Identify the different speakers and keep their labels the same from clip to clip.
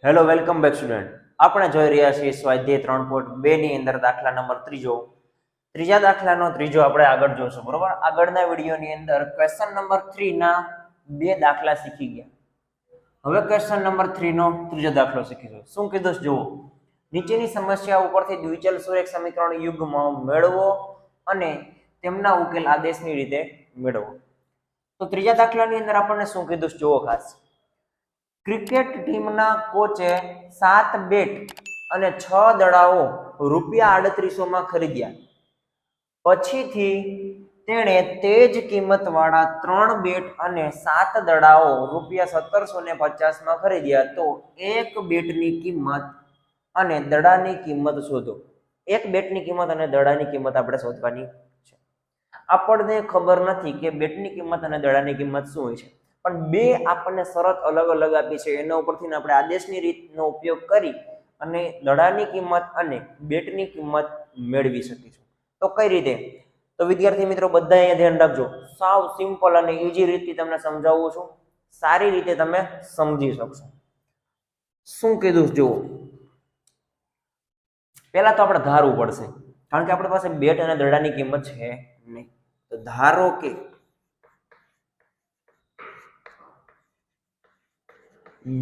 Speaker 1: Hello welcome back student. આપણે જોઈ રહ્યા છીએ સ્વાધ્યાય 3.2 ની અંદર દાખલા નંબર ત્રીજા દાખલાનો ત્રીજો આપણે આગળ જોશું. બરોબર, આગળના વિડીયોની અંદર ક્વેશ્ચન નંબર 3 ના બે દાખલા શીખી ગયા. હવે ક્વેશ્ચન નંબર 3 નો ત્રીજો દાખલો શીખીશું. શું કીધું જુઓ, નીચેની સમસ્યા ઉપરથી દ્વિચલ સુરેખ સમીકરણ યુગ્મ મેળવો અને તેમના ઉકેલ આદેશની રીતે મેળવો. તો ત્રીજા દાખલાની અંદર આપણને શું કીધું જુઓ ખાસ. ક્રિકેટ ટીમના કોચે 7 બેટ અને 6 દડાઓ ₹3800 માં ખરીદ્યા. પછીથી તેણે તે જ કિંમતવાળા 3 બેટ અને 7 દડાઓ ₹1750 માં ખરીદ્યા. તો એક બેટની કિંમત અને દડાની કિંમત શોધો. એક બેટની કિંમત અને દડાની કિંમત આપણે શોધવાની છે. આપણને ખબર નથી કે બેટની કિંમત અને દડાની કિંમત શું હોય છે, પણ બે આપણને શરત અલગ અલગ આપી છે. એના ઉપરથી આપણે આદેશની રીતનો ઉપયોગ કરી અને દડાની કિંમત અને બેટની કિંમત મેળવી શકીશું. તો કઈ રીતે? તો વિદ્યાર્થી મિત્રો બધા અહીંયા ધ્યાન રાખજો. સાવ સિમ્પલ અને ઈઝી રીતથી તમને સમજાવું છું, સારી રીતે તમે સમજી શકશો. શું કીધું જુઓ, પહેલા તો આપણે ધારવું પડશે, કારણ કે આપણી પાસે બેટ અને દડાની કિંમત છે નહીં. તો ધારો કે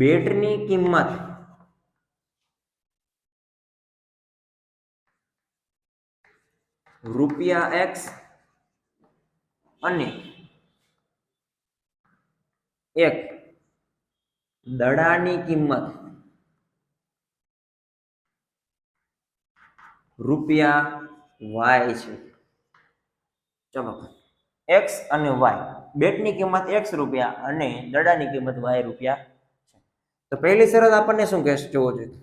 Speaker 1: બેટની કિંમત ₹X અને એક દડાની કિંમત ₹Y છે. ચલો, X અને Y, બેટની કિંમત X રૂપિયા અને દડાની કિંમત Y રૂપિયા છે. તો પહેલી શરત આપણને શું કહેશે જોવો જોઈએ.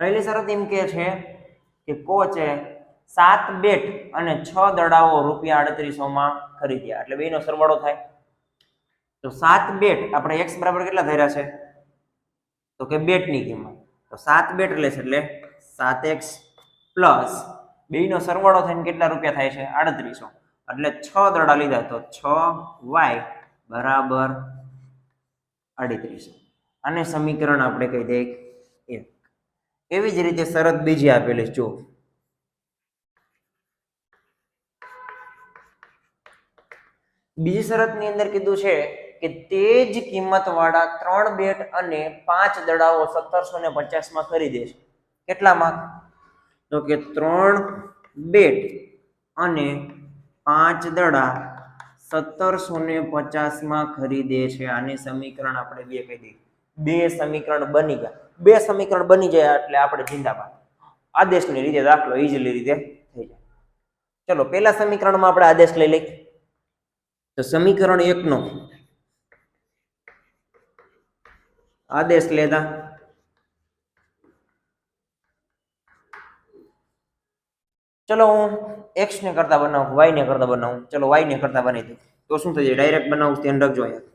Speaker 1: પહેલી શરત એમ કે છે કે કોચે 7 બેટ અને 6 દડાઓ ₹3800 માં ખરીદ્યા. એટલે બેનો સરવાળો થાય. તો 7 બેટ આપણે X બરાબર કેટલા ધાર્યા છે? તો કે બેટની કિંમત. તો 7 બેટ લેશે એટલે 7X પ્લસ બેનો સરવાળો થઈને કેટલા રૂપિયા થાય છે? 3800. એટલે 6 દડા લીધા તો 6Y બરાબર 3800. અને સમીકરણ આપણે કહી દઈએ 1. એવી જ રીતે શરત બીજી આપેલી જો, બીજી શરતની અંદર કીધું છે કે તે જ કિંમત વાળા 3 બેટ અને 5 દડાઓ 1750 માં ખરીદે છે. કેટલામાં? તો કે 3 બેટ અને 5 દડા 1750 માં ખરીદે છે. આને સમીકરણ આપણે 2 કહી દઈએ. બે સમીકરણ બની ગયા. બે સમીકરણ બની જાય એટલે આપણે જિંદાબાદ. આદેશની રીતે દાખલો ઈઝીલી રીતે થઈ જાય. ચલો, પહેલા સમીકરણમાં આપણે આદેશ લઈ લઈએ. તો સમીકરણ 1 નો આદેશ લેતા ચલો હું X ને કરતા બનાવું, Y ને કરતા બનાવું. ચલો Y ને કરતા બનાવી દઉં. તો શું થઈ જાય? ડાયરેક્ટ બનાવું, ધ્યાન રાખજો અહીંયા.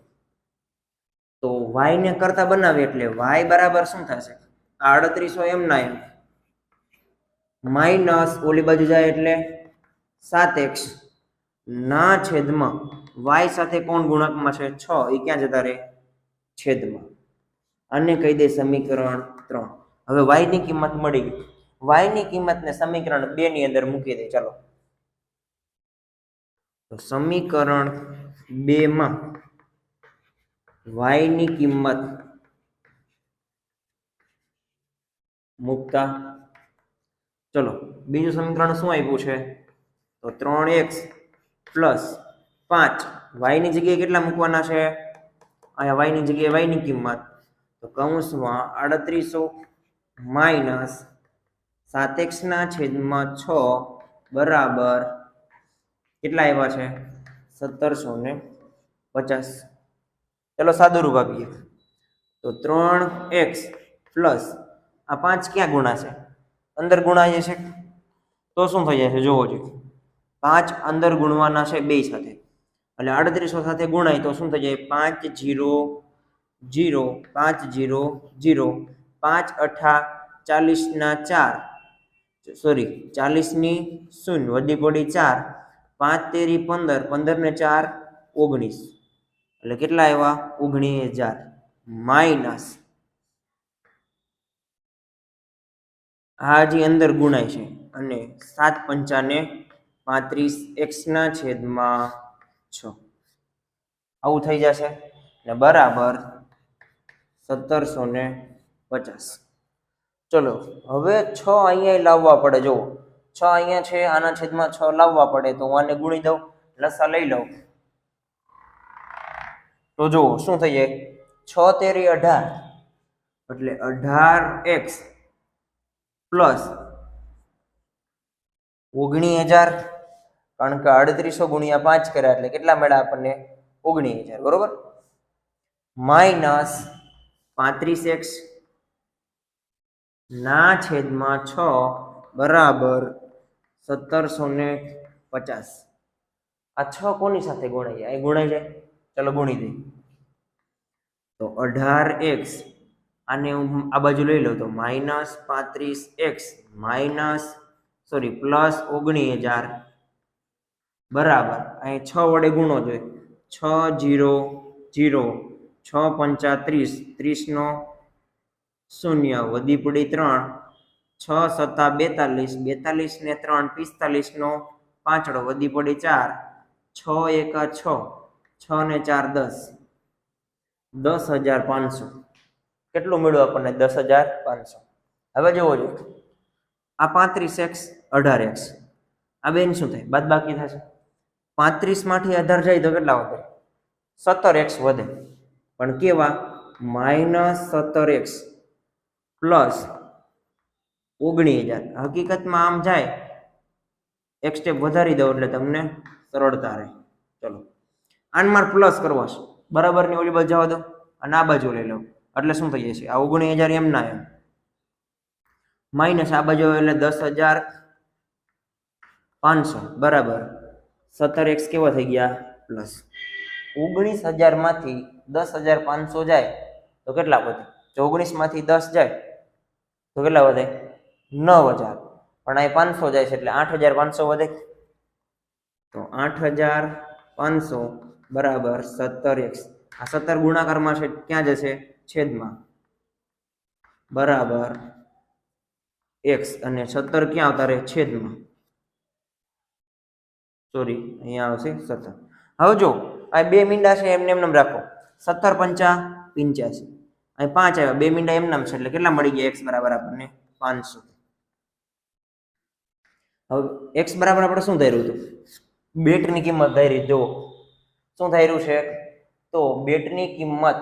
Speaker 1: તો Y ને કરતા બનાવીએ એટલે Y બરાબર શું થશે? 3800 એમ ના એમ માઇનસ ઓલી બાજુ જાય એટલે 7X ના છેદમાં Y સાથે કોણ ગુણાંકમાં છે? 6. એ ક્યાં જતા રહે? છેદમાં. અને કહી દે સમીકરણ 3. હવે Y ની કિંમત મળી ગઈ. Y ની કિંમતને સમીકરણ 2 ની અંદર મૂકી દે. ચાલો, તો સમીકરણ 2 માં Y ની કિંમત મૂકતા ચલો, બીજું સમીકરણ શું આપ્યું છે? તો 3X પ્લસ 5. Y ની જગ્યાએ કેટલા મૂકવાના છે? અહીંયા Y ની જગ્યાએ Y ની કિંમત, તો કૌંસમાં 3800 માઇનસ 7X ના છેદમાં 6 બરાબર કેટલા આવ્યા છે? 1750. ચલો સાદુરૂપ આપીએ. તો 3X પ્લસ આ 5 ક્યાં ગુણાશે? અંદર ગુણાય છે. તો શું થઈ જશે જોવો જોઈએ. 5 અંદર ગુણવાના છે બે સાથે, એટલે 3800 સાથે ગુણાય તો શું થઈ જાય? 5 0 0 5 0 0 5 8 40 ના 4 સોરી 40 ની 0 વધી પડી 4 5 તેરી 15 15 ને 4 19 એટલે કેટલા આવ્યા 19000 માઇનસ આ હજી અંદર ગુણાય છે અને 7 પંચાને 35 x ના છેદમાં 6 આવું થઈ જશે ને બરાબર 1750. ચલો હવે 6 અહીંયા લાવવા પડે. જો 6 અહીંયા છે, આના છેદમાં 6 લાવવા પડે તો હું આને ગુણી દઉં, લસા લઈ લઉં તો જુઓ શું થઈ જાય 6 તેરી 18 એટલે 18x પ્લસ 19000 કારણ કે 3800 ગુણ્યા 5 કર્યા એટલે કેટલા મળ્યા આપણને 19000 બરોબર માઇનસ 35x ના છેદમાં 6 બરાબર 1750. આ 6 કોની સાથે ગુણાય જાય? અહીં ગુણાય જાય. ચલો ગુણી દઈએ તો 18x આને હું આ બાજુ લઈ લઉં તો માઇનસ 35x માઇનસ પ્લસ 19000 બરાબર અહીં 6 વડે ગુણો જોઈએ 6 0 0 6 પંચા 30 30 નો 0 વધી પડી 3 6 સત્તા 42 42 ને 3 45 નો 5 વધી પડી 4 6 એકા 6 6 ને 4 10 10500 કેટલું મળ્યું આપણને 10500. હવે જોવો જોઈએ આ 35x 18x આ બેન શું થાય બાદ બાકી થશે 35 માંથી 18 જાય તો કેટલા વધે 17x વધે પણ કેવા માઇનસ 17x પ્લસ 19000. હકીકતમાં આમ જાય એક સ્ટેપ વધારી દો એટલે તમને સરળતા રહે. ચલો આનમાં પ્લસ કરવા છે બરાબર ની ઓલી બાજુ જવા દો અને આ બાજુ લઈ લો એટલે શું થઈ જશે આ 19000 એમ ના એમ માઇનસ આ બાજુ એટલે 10500 બરાબર 17x કેવા થઈ ગયા પ્લસ 19000 માંથી 10500 જાય તો કેટલા વધે? 19 માંથી 10 જાય તો કેટલા વધે 9000 પણ અહીં 500 જાય છે એટલે 8500 વધે તો 8500 બરાબર 17x. આ 17 ગુણાકારમાં છે ક્યાં જશે છેદમાં બરાબર x અને 17 ક્યાં આવતા રહે છેદમાં અહીંયા આવશે 17. હવે જો આ બે મીંડા છે એમને એમ રાખો 17 પંચા 85 અહીં 5 આવ્યા બે મીંડા એમ નામ છે એટલે કેટલા મળી ગયા x બરાબર આપણને 500. હવે x બરાબર આપણે શું ધાર્યું હતું બેટની કિંમત ધારી. જો શું ધાર્યું છે તો બેટની કિંમત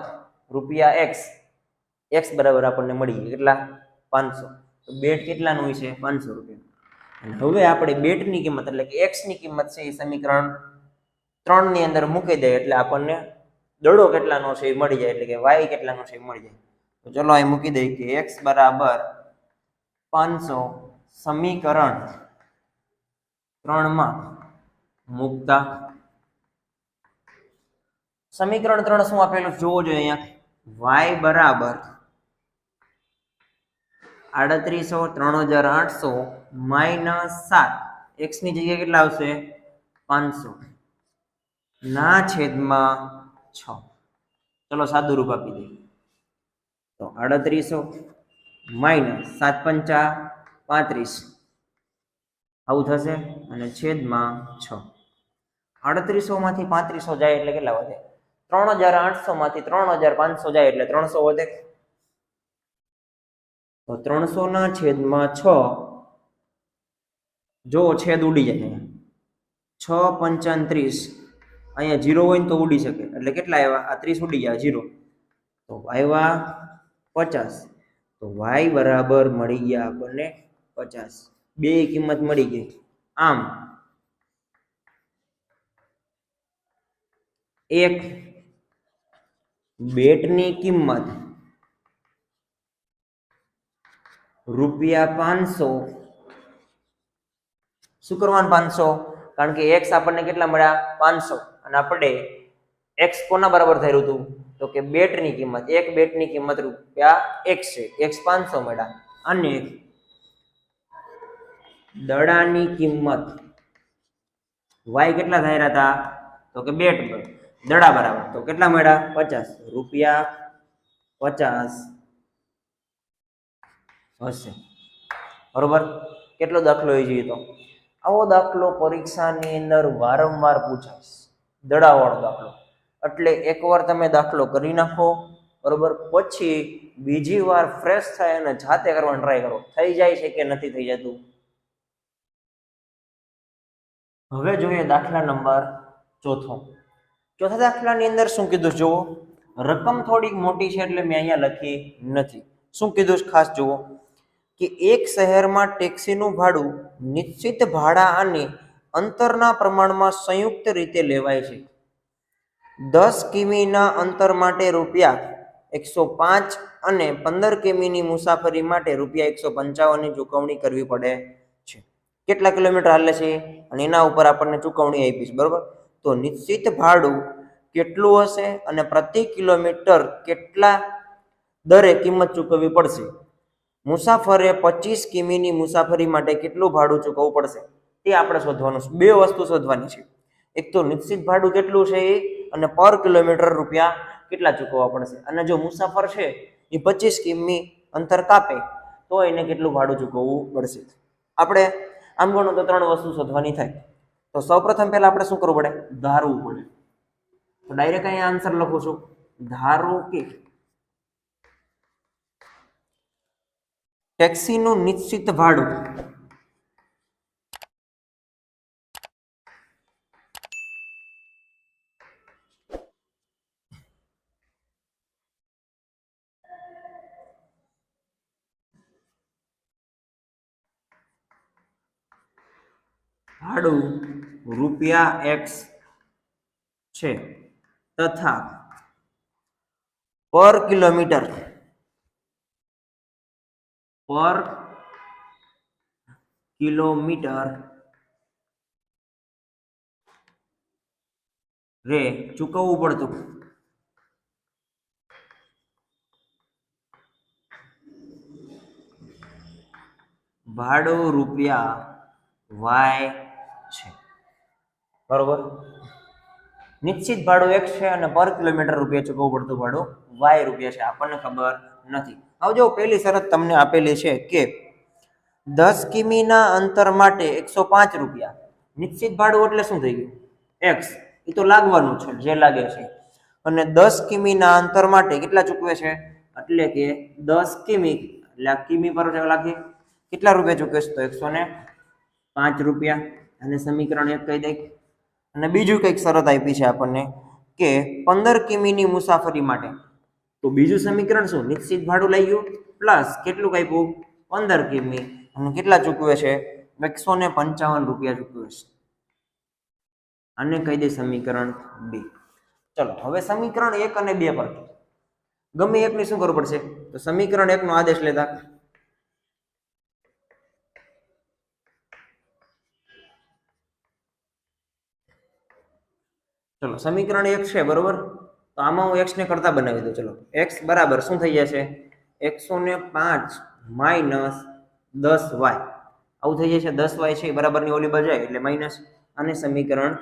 Speaker 1: રૂપિયા x બરાબર આપણને મળી ગઈ કેટલા 500. તો બેટ કેટલાનું હોય છે 500 રૂપિયા. અને હવે આપણે બેટની કિંમત એટલે કે x ની કિંમત છે એ સમીકરણ 3 ની અંદર મૂકી દઈએ એટલે આપણને દડો કેટલાનો છે એ મળી જાય એટલે કે y કેટલાનો છે એ મળી જાય. તો ચલો અહીં મૂકી દઈએ કે x બરાબર 500 સમીકરણ 3 માં મૂકતા સમીકરણ 3 શું આપેલું જોવો જોઈએ અહીંયા y બરાબર 3800 3800 માઇનસ 7 x ની જગ્યાએ કેટલા આવશે 500 ના છેદમાં 6. ચલો સાદું રૂપ આપી દઈએ તો 3800 માઇનસ 7 પંચા 35 આવું થશે અને છેદમાં 6. 3800 માંથી 3500 જાય એટલે કેટલા વધે 3800 માંથી 3500 જાય એટલે 300 વધે તો 300 ના છેદમાં 6 જો છેદ ઉડી જાય 6 પંચા 30 અહીંયા 0 હોય ને તો ઉડી શકે એટલે કેટલા આવ્યા આ 30 ઉડી ગયા 0 તો આવ્યા 50. તો y બરાબર મળી ગયા આપણને 50. બે કિંમત મળી ગઈ. આમ એક બેટની કિંમત રૂપિયા 500 શું કરવાનું 500 કારણ કે x આપણને કેટલા મળ્યા 500 અને આપણે x કોના બરાબર થયું હતું તો કે બેટની કિંમત એક બેટની કિંમત રૂપિયા x છે x 500 મળ્યા અને દડાની કિંમત y કેટલા ધાર્યા હતા તો કે બેટ પર દડા બરાબર તો કેટલા મળ્યા 50 રૂપિયા 50 હશે બરોબર કેટલો દાખલો હોય જોઈએ તો આવો દાખલો પરીક્ષાની અંદર વારંવાર પૂછાય દડાવાળો દાખલો એટલે એકવાર તમે દાખલો કરી નાખો બરોબર પછી બીજી વાર ફ્રેશ થાય અને જાતે કરવાનો ટ્રાય કરો થઈ જાય છે કે નથી થઈ જતું હવે જોઈએ દાખલા નંબર ચોથા દાખલાની અંદર શું કીધું જુઓ રકમ થોડીક મોટી છે એટલે મેં અહીંયા લખી નથી શું કીધું ખાસ જુઓ કે એક શહેરમાં ટેક્સીનું ભાડું નિશ્ચિત ભાડા અને અંતરના પ્રમાણમાં સંયુક્ત રીતે લેવાય છે 10 કિમીના અંતર માટે રૂપિયા 105 અને 15 કિમીની મુસાફરી માટે રૂપિયા 155 ની ચૂકવણી કરવી પડે છે કેટલા કિલોમીટર હાલે છે અને એના ઉપર આપણને ચૂકવણી આપી છે બરોબર તો નિશ્ચિત ભાડું કેટલું હશે અને પ્રતિ કિલોમીટર કેટલા દરે કિંમત ચૂકવવી પડશે મુસાફરે 25 કિમીની મુસાફરી માટે કેટલું ભાડું ચૂકવવું પડશે તે આપણે શોધવાનું છે બે વસ્તુ શોધવાની છે એક તો નિશ્ચિત ભાડું કેટલું છે અને પર કિલોમીટર રૂપિયા કેટલા ચૂકવવા પડશે અને જો મુસાફર છે એ 25 કિમી અંતર કાપે તો એને કેટલું ભાડું ચૂકવવું પડશે આપણે આમ ગણો તો ત્રણ વસ્તુ શોધવાની થાય તો સૌપ્રથમ પહેલા આપણે શું કરવું પડે ધારવું પડે તો ડાયરેક્ટ અહીંયા આન્સર લખું છું ધારો કે ટેક્સીનું નિશ્ચિત ભાડું રૂપિયા x છે તથા પર કિલોમીટર રે ચૂકવવું પડતું ભાડું રૂપિયા y છે બરોબર નિશ્ચિત ભાડું x છે અને પર કિલોમીટર રૂપિયા ચૂકવવું પડતું ભાડું y રૂપિયા છે આપણને ખબર નથી હવે જો પહેલી શરત તમને આપેલી છે કે 10 કિમીના અંતર માટે 105 રૂપિયા નિશ્ચિત ભાડું એટલે શું થઈ ગયું x એ તો લાગવાનું છે જે લાગે છે અને 10 કિમીના અંતર માટે કેટલા ચૂકવે છે એટલે કે 10 કિમી એટલે આ કિમી પર લાગે કેટલા રૂપિયા ચૂકવે છે તો 105 રૂપિયા અને સમીકરણ 1 કહી દે અને બીજું કંઈક શરત આપી છે આપણને કે 15 કિમીની મુસાફરી માટે તો બીજું સમીકરણ શું નિશ્ચિત ભાડું લઈ ગયું પ્લસ કેટલું આપ્યું 15 કિમી અને કેટલા ચૂકવે છે 155 રૂપિયા ચૂકવે છે આને કહી દે સમીકરણ 2 ચલો હવે સમીકરણ 1 અને 2 પર ગમે એકની શું કરવું પડશે તો સમીકરણ 1 નો આદેશ લેતા ચલો સમીકરણ 1 છે બરોબર તો આમાં હું x ને કરતા બનાવી દઉં ચલો x બરાબર શું થઈ જશે 105 માઇનસ 10y આવું થઈ જશે 10y છે બરાબરની ઓલી બાજુ એટલે માઇનસ અને સમીકરણ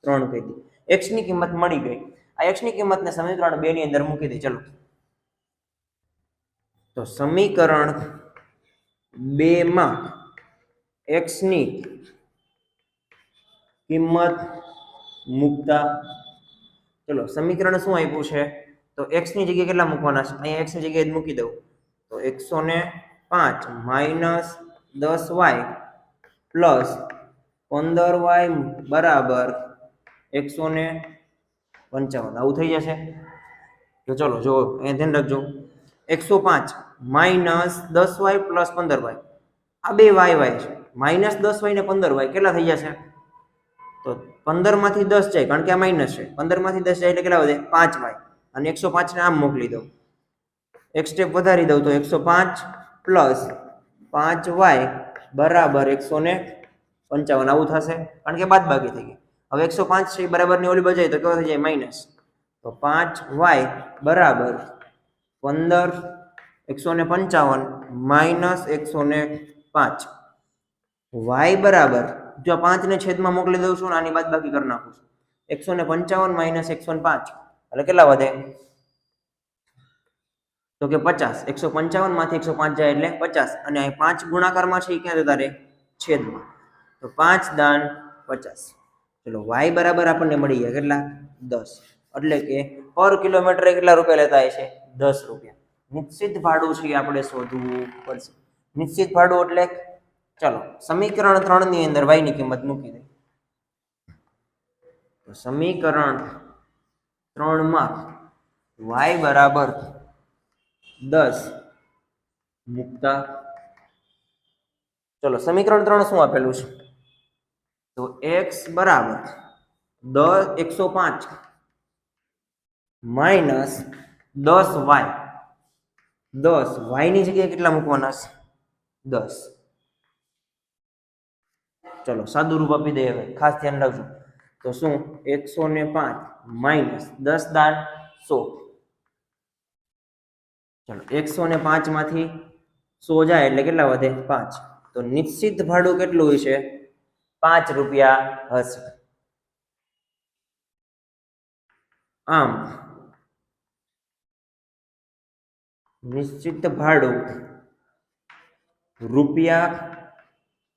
Speaker 1: 3 કહી દે x ની કિંમત મળી ગઈ આ x ની કિંમતને સમીકરણ 2 ની અંદર મૂકી દે ચલો તો સમીકરણ 2 માં x ની કિંમત મૂકતા ચલો સમીકરણ શું આપ્યું છે તો x ની જગ્યાએ કેટલા મૂકવાના છે અહીંયા x ની જગ્યાએ મૂકી દઉં તો 105 માઇનસ 10y પ્લસ 15y બરાબર 155 આવું થઈ જશે તો ચલો જો અહીંયા ધ્યાન રાખજો 105 માઇનસ 10y પ્લસ 15y આ બે y છે માઇનસ 10y ને 15y કેટલા થઈ જશે તો 15 માંથી 10 જાય કારણ કે આ માઇનસ છે 15 માંથી 10 જાય એટલે કેટલા વધે 5y અને 105 ને આમ મોકલી દઉં એક સ્ટેપ વધારી દઉં તો 105 પ્લસ 5y બરાબર 155 આવું થશે કારણ કે બાદબાકી થઈ ગઈ હવે 105 છે બરાબરની ઓલી બાજુ જાય તો કેવો થઈ જાય માઇનસ તો 5y બરાબર 15 155 માઇનસ 105 y બરાબર જો 5 ને છેદમાં મોકલી દઉં છું આની બાદબાકી કરી નાખું છું 155 માઇનસ 105 એટલે કેટલા વધે? તો કે 50. 155 માંથી 105 જાય એટલે 50 અને અહીં 5 ગુણાકારમાં છે એ ક્યાં જતા રહે? છેદમાં. તો 5 દાન 50. ચલો y બરાબર આપણને મળી ગયા કેટલા? 10. એટલે કે પર કિલોમીટર કેટલા રૂપિયા લેતા હોય છે? 10 રૂપિયા. નિશ્ચિત ભાડું છે આપણે શોધવું પડશે. નિશ્ચિત ભાડું એટલે ચલો સમીકરણ 3 ની અંદર y ની કિંમત મૂકી દે. તો સમીકરણ 3 માં y બરાબર 10 મૂકતા ચલો સમીકરણ 3 શું આપેલું છે? તો x બરાબર 105 માઇનસ 10y. 10 y ની જગ્યાએ કેટલા મૂકવાના છે? 10. ચલો સાદું રૂપ આપી દઈએ. હવે ખાસ ધ્યાન રાખજો. તો શું 105 માઇનસ 10 દાન 100. ચલો 105 માંથી 100 જાય એટલે કેટલા વધે? 5. તો નિશ્ચિત ભાડું કેટલું હશે? 5 રૂપિયા હશે. આમ નિશ્ચિત ભાડું રૂપિયા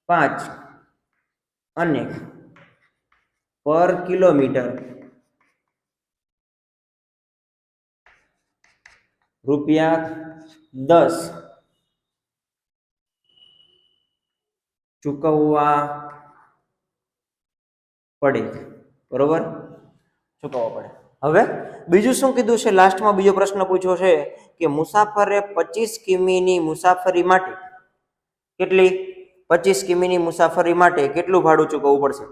Speaker 1: 5 અને પર કિલોમીટર રૂપિયા 10 ચૂકવવા પડે. બરોબર? ચૂકવવા પડે. હવે બીજું શું કીધું છે? લાસ્ટમાં બીજો પ્રશ્ન પૂછ્યો છે કે મુસાફરે 25 કિમીની મુસાફરી માટે કેટલી? 25 કિમીની મુસાફરી માટે કેટલું ભાડું ચૂકવવું પડશે?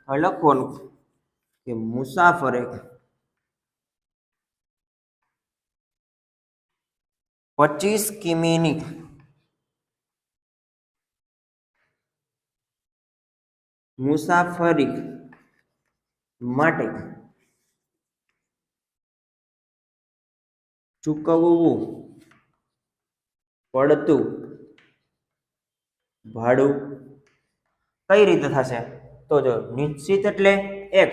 Speaker 1: હવે લખવાનું કે મુસાફરે 25 કિમીની મુસાફરી માટે ચૂકવવું પડતું ભાડું કઈ રીતે થશે? તો જો નિશ્ચિત એટલે x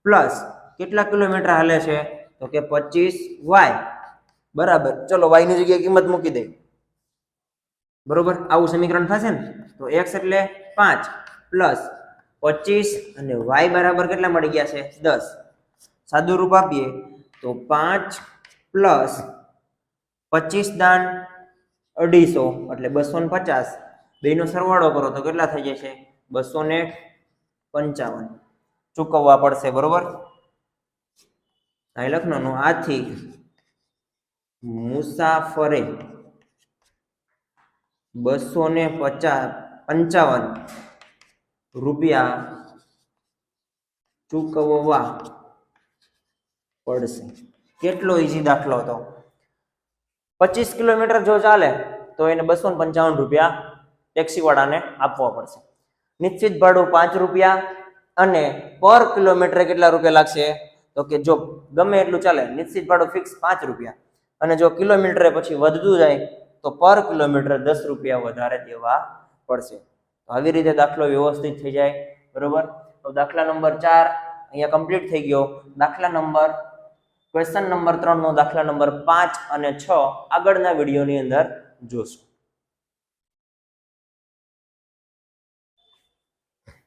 Speaker 1: પ્લસ કેટલા કિલોમીટર હાલે છે? તો કે 25y બરાબર. ચલો y ની જગ્યાએ કિંમત મૂકી દે. બરોબર? આવું સમીકરણ થશે ને. તો x એટલે 5 પ્લસ 25 અને y બરાબર કેટલા મળી ગયા છે? 10. સાદું રૂપ આપીએ તો 5 પ્લસ 25 દાન 250 એટલે 250. બેનો સરવાળો કરો તો કેટલા થઈ જશે? 255 ચૂકવવા પડશે. બરોબર? અહીં લખવાનું આથી મુસાફરે 255 રૂપિયા ચૂકવવા પડશે. કેટલો ઈઝી દાખલો હતો. 25 કિલોમીટર જો ચાલે તો એને 255 રૂપિયા ટેક્સી વાળાને આપવા પડશે. નિશ્ચિત ભાડું 5 રૂપિયા અને પર કિલોમીટર કેટલા રૂપિયા લાગશે? તો કે જો ગમે એટલું ચાલે નિશ્ચિત ભાડું ફિક્સ 5 રૂપિયા અને જો કિલોમીટરે પછી વધતું જાય તો પર કિલોમીટર 10 રૂપિયા વધારે દેવા પડશે. તો આવી રીતે દાખલો વ્યવસ્થિત થઈ જાય. બરોબર? તો દાખલા નંબર 4 અહીંયા કમ્પ્લીટ થઈ ગયો. દાખલા નંબર ક્વેશ્ચન નંબર 3 નો દાખલા નંબર 5 અને 6 આગળના વિડીયોની અંદર જોશું.